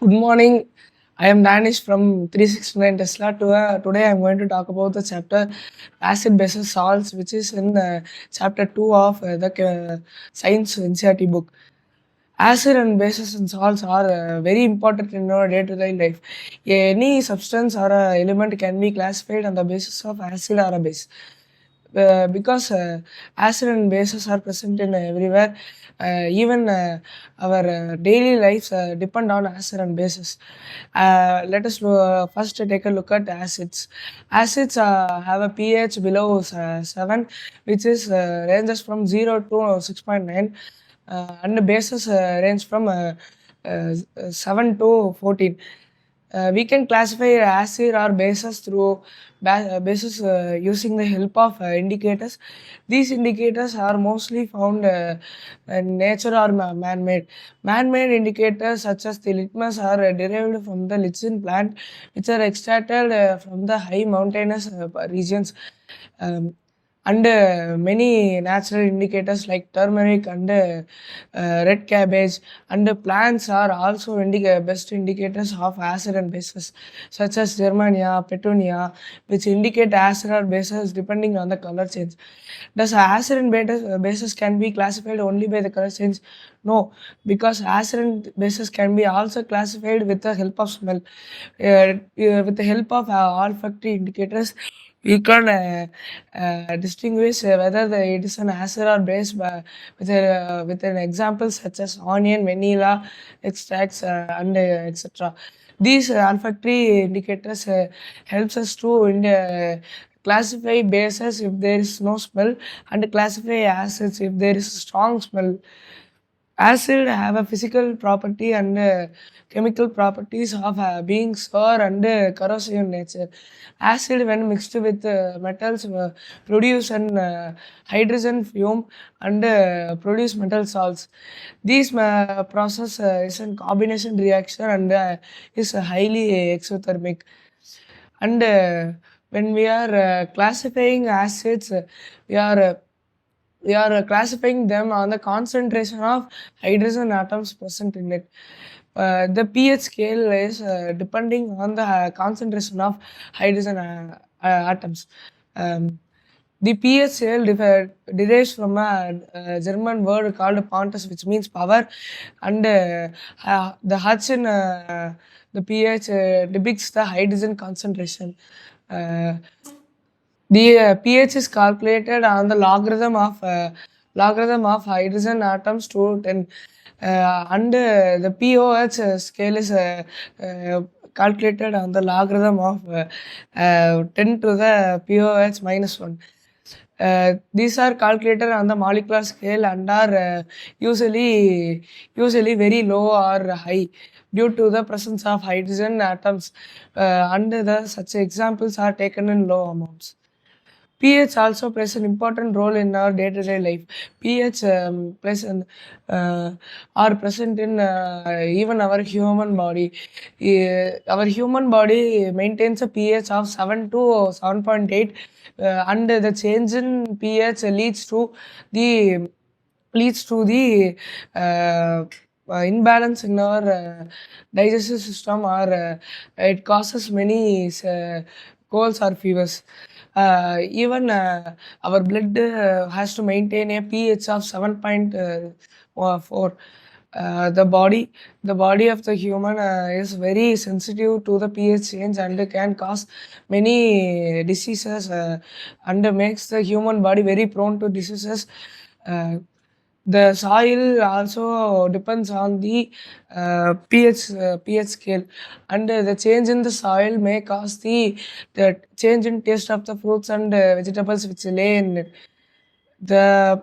Good morning. I am Danish from 369 Tesla. Today I am going to talk about the chapter acid bases salts, which is in chapter 2 of the science NCERT book. Acid and bases and salts are very important in our day-to-day life. Any substance or element can be classified on the basis of acid or a base. Because acid and bases are present in everywhere, even our daily lives depend on acid and bases. Let us first take a look at acids. Acids have a pH below 7, which is ranges from 0 to 6.9, and the bases range from uh, 7 to 14. We can classify acid or bases through bases using the help of indicators. These indicators are mostly found in nature or man-made. Man-made indicators such as the litmus are derived from the lichen plant, which are extracted from the high mountainous regions. Um, and many natural indicators like turmeric and red cabbage and plants are also best indicators of acid and bases, such as germania, petunia, which indicate acid or bases depending on the color change. Does acid and bases can be classified only by the color change? No, because acid and bases can be also classified with the help of smell. With the help of olfactory indicators, we can distinguish whether it is an acid or base with an example such as onion, vanilla extracts, and etc. These olfactory indicators helps us to classify bases if there is no smell, and classify acids if there is strong smell. Acid have a physical property and chemical properties of being sour and corrosive in nature. Acid, when mixed with metals, produce an hydrogen fume and produce metal salts. This process is a combination reaction and is highly exothermic. And when we are classifying acids, we are uh, we are classifying them on the concentration of hydrogen atoms present in it. The pH scale is depending on the concentration of hydrogen atoms. Um, the pH scale derives from a German word called Pontus, which means power, and the H in the pH depicts the hydrogen concentration. Uh, the pH is calculated on the logarithm of hydrogen atoms to 10, and the pOH scale is calculated on the logarithm of 10 to the pOH minus 1. These are calculated on the molecular scale and are usually very low or high due to the presence of hydrogen atoms, and such examples are taken in low amounts. pH also plays an important role in our day-to-day life. pH plays an are present in even our human body. Our human body maintains a pH of 7 to 7.8, and the change in pH the leads to the imbalance in our digestive system, or it causes many colds or fevers. Even our blood has to maintain a pH of 7.4. The body of the human is very sensitive to the pH change and can cause many diseases, and makes the human body very prone to diseases. Uh, the soil also depends on the pH scale, and the change in the soil may cause the change in taste of the fruits and vegetables which lay in it. The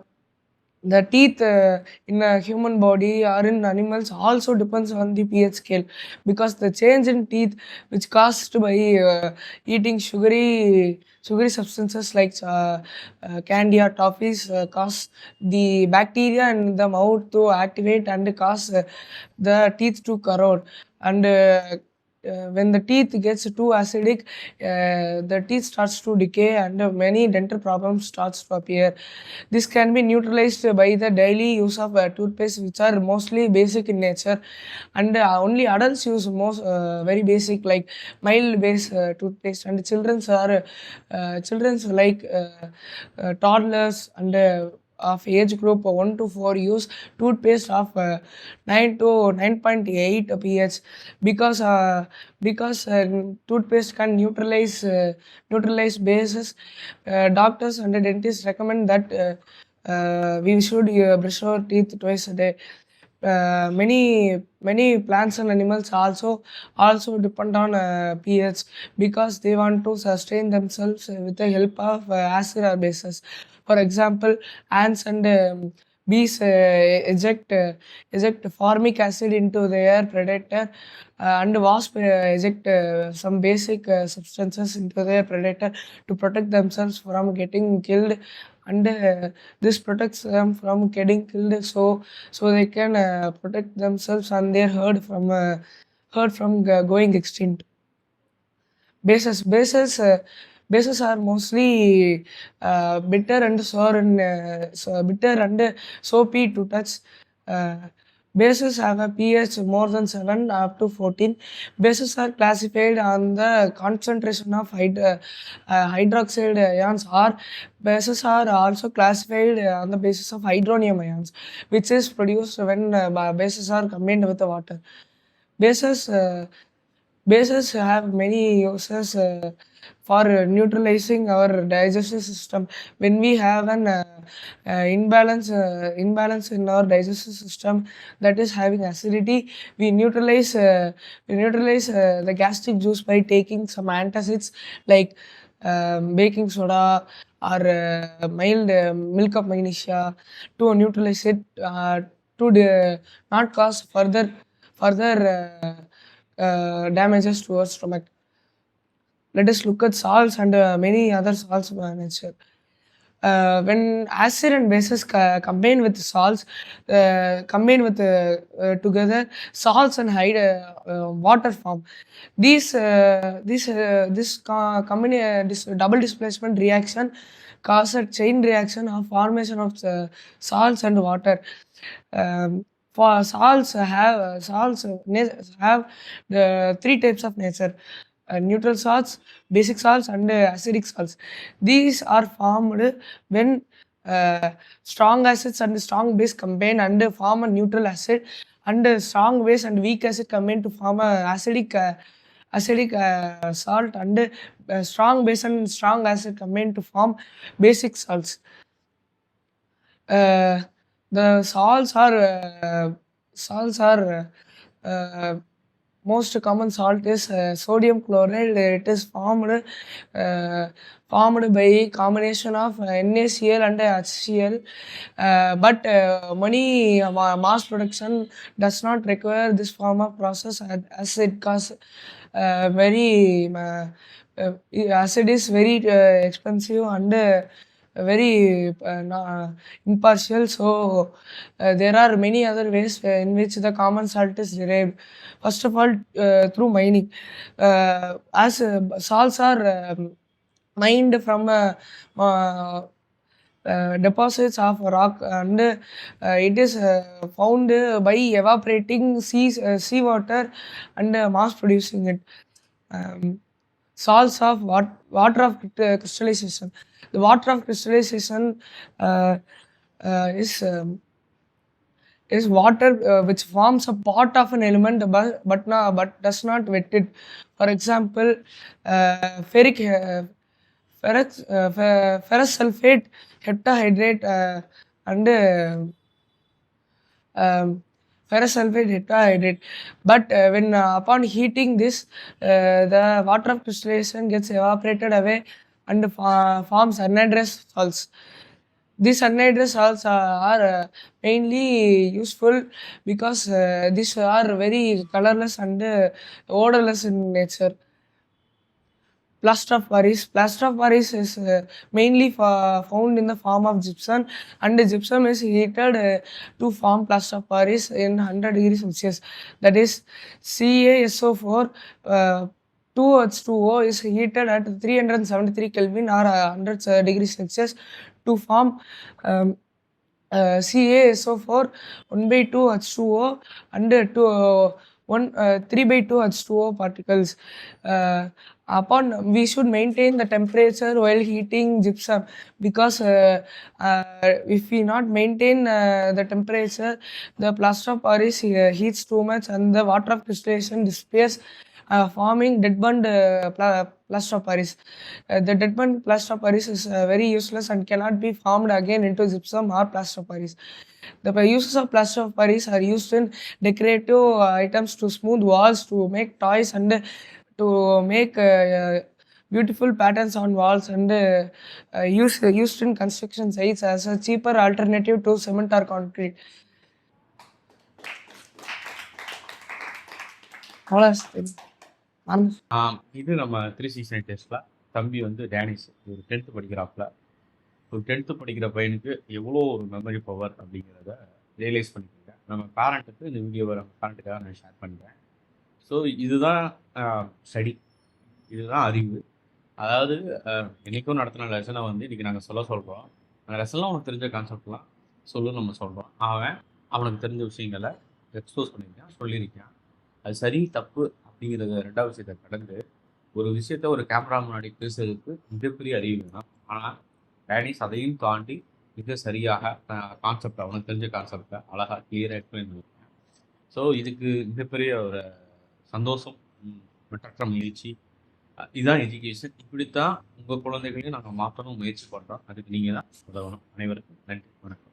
the teeth in a human body or in animals also depends on the pH scale, because the change in teeth which caused by eating sugary substances like candy or toffees cause the bacteria in the mouth to activate and cause the teeth to corrode, and when the teeth gets too acidic, the teeth starts to decay and many dental problems starts to appear. This can be neutralized by the daily use of toothpaste, which are mostly basic in nature, and only adults use most very basic like mild base toothpaste, and children's like toddlers and of age group 1 to 4 use toothpaste of 9 to 9.8 pH, because toothpaste can neutralize bases. Doctors and dentists recommend that we should brush our teeth twice a day. Many plants and animals also depend on pH, because they want to sustain themselves with the help of acid or bases. For example, ants and bees eject formic acid into their predator, and wasp eject some basic substances into their predator to protect themselves from getting killed, and this protects them from getting killed, so they can protect themselves and their herd from going extinct. Bases are mostly bitter and sour and bitter and soapy to touch. Uh, Bases have a pH more than 7 up to 14. Bases are classified on the concentration of hydroxide ions, or bases are also classified on the basis of hydronium ions, which is produced when bases are combined with the water. Bases Bases have many uses for neutralizing our digestive system. When we have an imbalance in our digestive system that is having acidity, we neutralize the gastric juice by taking some antacids like baking soda or mild milk of magnesia to neutralize it, not cause further damages to our stomach. Let us look at salts and many other salts in nature. When acid and bases combine with salts, together, salts and water form. This double displacement reaction cause a chain reaction of formation of salts and water. For salts have the three types of nature: neutral salts, basic salts, and acidic salts. These are formed when strong acids and strong base combine and form a neutral acid, and strong base and weak acid combine to form a acidic salt, and strong base and strong acid combine to form basic salts. The salts are most common salt is sodium chloride. It is formed by combination of NaCl and HCl, but many mass production does not require this form of process, as it costs very acid is very expensive and very impartial. So there are many other ways in which the common salt is derived. First of all, through mining, as salts are mined from deposits of rock, and it is found by evaporating seawater and mass producing it. Salts of water of crystallization. The water of crystallization is water which forms a part of an element but does not wet it. For example, ferrous sulfate, heptahydrate, and ferrous sulfate heptahydrate. But when upon heating this, the water of crystallization gets evaporated away and forms anhydrous salts. These anhydrous salts are mainly useful because these are very colorless and odorless in nature. Plaster of Paris. Plaster of Paris is mainly found in the form of gypsum, and the gypsum is heated to form plaster of Paris in 100 degrees Celsius. That is CaSO4 2H2O is heated at 373 Kelvin or 100 degrees Celsius to form um, CaSO4 1/2 H2O and 3/2 H2O particles. We should maintain the temperature while heating gypsum, because if we not maintain the temperature, the plaster of Paris heats too much and the water of crystallization disappears, forming dead bond plaster of Paris. The dead bond plaster of Paris is very useless and cannot be formed again into gypsum or plaster of Paris. The uses of plaster of Paris are used in decorative items, to smooth walls, to make toys, and to make beautiful patterns on walls, and used in construction sites as a cheaper alternative to cement or concrete. அவ்வளோதான். இது நம்ம 369 டெஸ்ட்ல தம்பி வந்து Danish ஒரு 10th படிக்கிறாப்புல. ஒரு 10th படிக்கிற பையனுக்கு எவ்வளோ ஒரு மெமரி பவர் அப்படிங்கிறத ரியலைஸ் பண்ணிக்கிறேன். நம்ம பேரண்ட்டுக்கு இந்த வீடியோவை நம்ம பேரண்ட்டுக்காக நான் ஷேர் பண்ணுறேன். ஸோ இதுதான் ஸ்டடி, இதுதான் அறிவு. அதாவது என்றைக்கும் நடத்தின லெசனை வந்து இன்றைக்கி நாங்கள் சொல்கிறோம். அந்த லெசன்லாம் உனக்கு தெரிஞ்ச கான்செப்ட்லாம் நம்ம சொல்கிறோம். அவனுக்கு தெரிஞ்ச விஷயங்களை எக்ஸ்போஸ் பண்ணியிருக்கான், சொல்லியிருக்கான். அது சரி தப்பு அப்படிங்கிறத 2வது விஷயத்தை கடந்து ஒரு விஷயத்த ஒரு கேமரா முன்னாடி பேசுறதுக்கு மிகப்பெரிய அறிவு வேணும். ஆனால் டேனிஸ் அதையும் தாண்டி மிக சரியாக கான்செப்டை, அவனுக்கு தெரிஞ்ச கான்செப்டை அழகாக கிளியராக எக்ஸ்பிளைன் பண்ணியிருக்கேன். ஸோ இதுக்கு மிகப்பெரிய ஒரு சந்தோஷம், மற்ற முயற்சி. இதுதான் எஜுகேஷன். இப்படித்தான் உங்கள் குழந்தைகளையும் நாங்கள் மாற்றணும் முயற்சி பண்ணுறோம். அதுக்கு நீங்கள் தான் உதவணும். அனைவருக்கும் நன்றி, வணக்கம்.